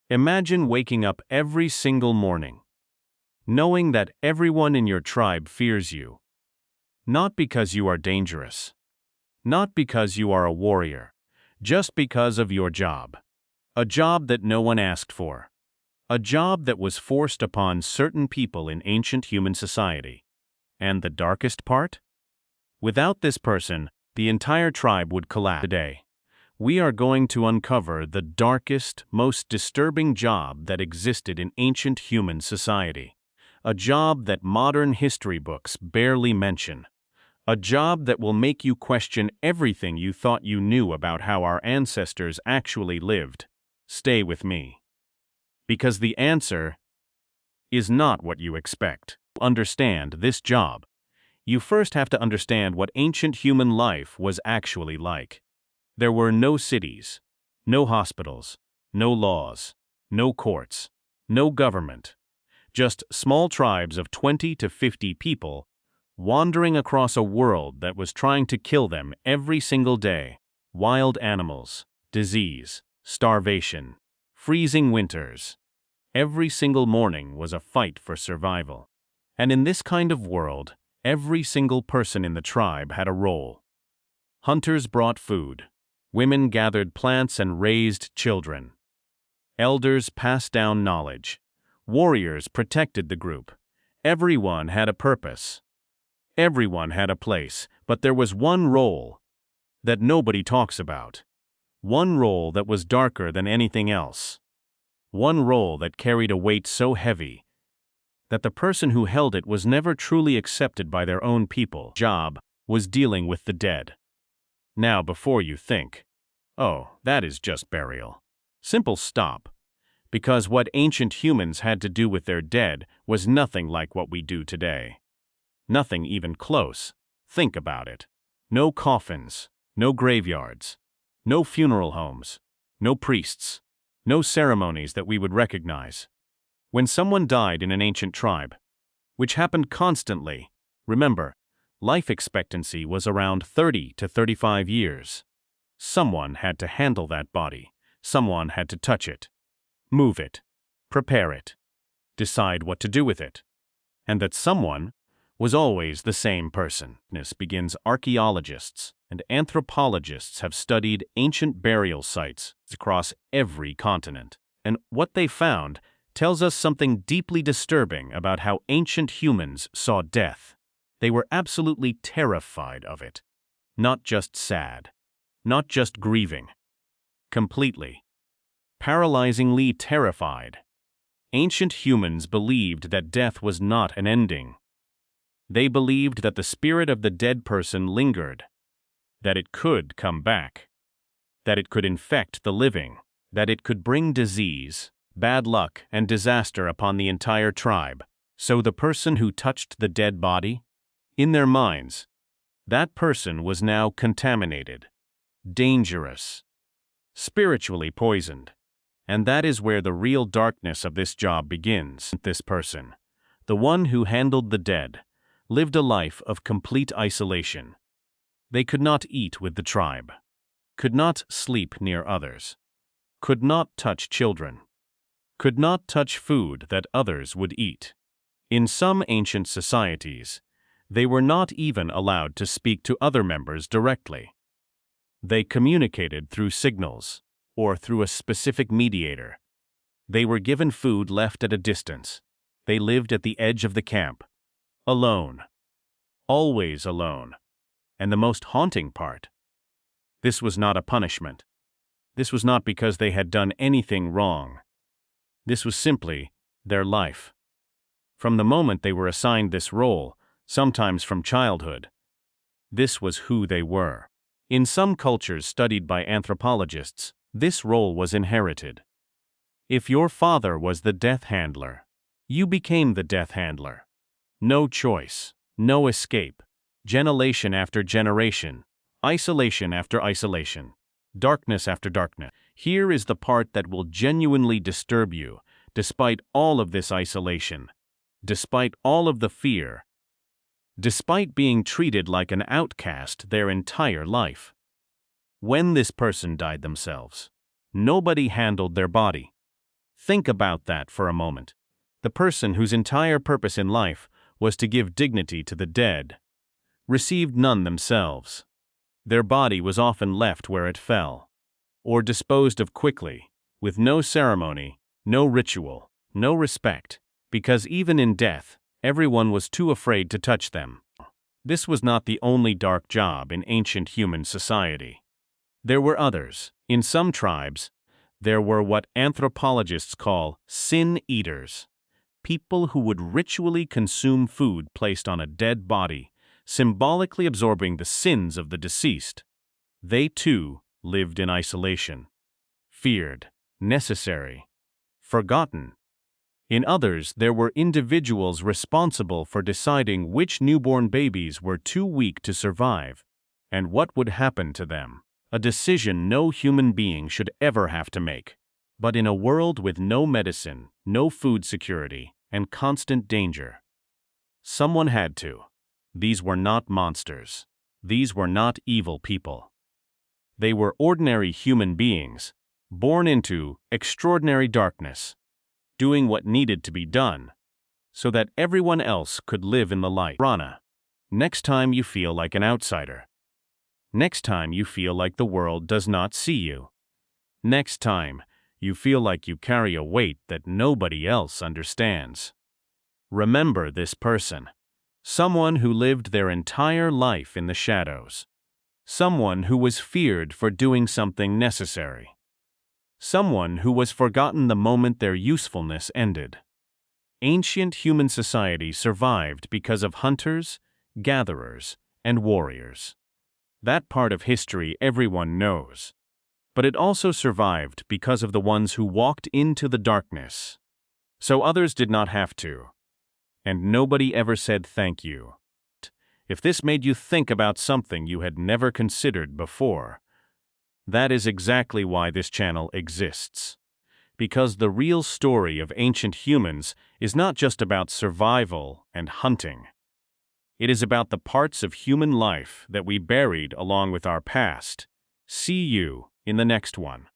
Imagine waking up every single morning, knowing that everyone in your tribe fears you. Not because you are dangerous. Not because you are a warrior. Just because of your job. A job that no one asked for. A job that was forced upon certain people in ancient human society. And the darkest part? Without this person, the entire tribe would collapse. Today, we are going to uncover the darkest, most disturbing job that existed in ancient human society. A job that modern history books barely mention. A job that will make you question everything you thought you knew about how our ancestors actually lived. Stay with me. Because the answer is not what you expect. To understand this job, you first have to understand what ancient human life was actually like. There were no cities, no hospitals, no laws, no courts, no government. Just small tribes of 20 to 50 people wandering across a world that was trying to kill them every single day. Wild animals, disease, starvation, freezing winters. Every single morning was a fight for survival. And in this kind of world, every single person in the tribe had a role. Hunters brought food. Women gathered plants and raised children. Elders passed down knowledge. Warriors protected the group. Everyone had a purpose. Everyone had a place, but there was one role that nobody talks about. One role that was darker than anything else. One role that carried a weight so heavy that the person who held it was never truly accepted by their own people. Job was dealing with the dead. Now, before you think, oh, that is just burial. Simple stop. Because what ancient humans had to do with their dead was nothing like what we do today. Nothing even close. Think about it. No coffins, no graveyards, no funeral homes, no priests, no ceremonies that we would recognize. When someone died in an ancient tribe, which happened constantly, remember, life expectancy was around 30 to 35 years. Someone had to handle that body. Someone had to touch it, move it, prepare it, decide what to do with it. And that someone was always the same person. This begins. Archaeologists and anthropologists have studied ancient burial sites across every continent. And what they found tells us something deeply disturbing about how ancient humans saw death. They were absolutely terrified of it. Not just sad. Not just grieving. Completely. Paralyzingly terrified. Ancient humans believed that death was not an ending. They believed that the spirit of the dead person lingered, that it could come back, that it could infect the living, that it could bring disease, bad luck, and disaster upon the entire tribe. So the person who touched the dead body, in their minds, that person was now contaminated, dangerous, spiritually poisoned. And that is where the real darkness of this job begins. This person, the one who handled the dead, lived a life of complete isolation. They could not eat with the tribe, could not sleep near others, could not touch children, could not touch food that others would eat. In some ancient societies, they were not even allowed to speak to other members directly. They communicated through signals, or through a specific mediator. They were given food left at a distance. They lived at the edge of the camp, alone. Always alone. And the most haunting part, this was not a punishment. This was not because they had done anything wrong. This was simply their life. From the moment they were assigned this role, sometimes from childhood, this was who they were. In some cultures studied by anthropologists, this role was inherited. If your father was the death handler, you became the death handler. No choice, no escape. Generation after generation, isolation after isolation, darkness after darkness. Here is the part that will genuinely disturb you, despite all of this isolation, despite all of the fear, despite being treated like an outcast their entire life. When this person died themselves, nobody handled their body. Think about that for a moment. The person whose entire purpose in life was to give dignity to the dead received none themselves. Their body was often left where it fell, or disposed of quickly, with no ceremony, no ritual, no respect, because even in death, everyone was too afraid to touch them. This was not the only dark job in ancient human society. There were others. In some tribes, there were what anthropologists call sin eaters, people who would ritually consume food placed on a dead body, symbolically absorbing the sins of the deceased. They too lived in isolation, feared, necessary, forgotten. In others, there were individuals responsible for deciding which newborn babies were too weak to survive and what would happen to them. A decision no human being should ever have to make. But in a world with no medicine, no food security, and constant danger, someone had to. These were not monsters. These were not evil people. They were ordinary human beings, born into extraordinary darkness, doing what needed to be done, so that everyone else could live in the light. Rana. Next time you feel like an outsider. Next time you feel like the world does not see you. Next time you feel like you carry a weight that nobody else understands. Remember this person. Someone who lived their entire life in the shadows. Someone who was feared for doing something necessary. Someone who was forgotten the moment their usefulness ended. Ancient human society survived because of hunters, gatherers, and warriors. That part of history everyone knows. But it also survived because of the ones who walked into the darkness. So others did not have to. And nobody ever said thank you. If this made you think about something you had never considered before, that is exactly why this channel exists. Because the real story of ancient humans is not just about survival and hunting. It is about the parts of human life that we buried along with our past. See you in the next one.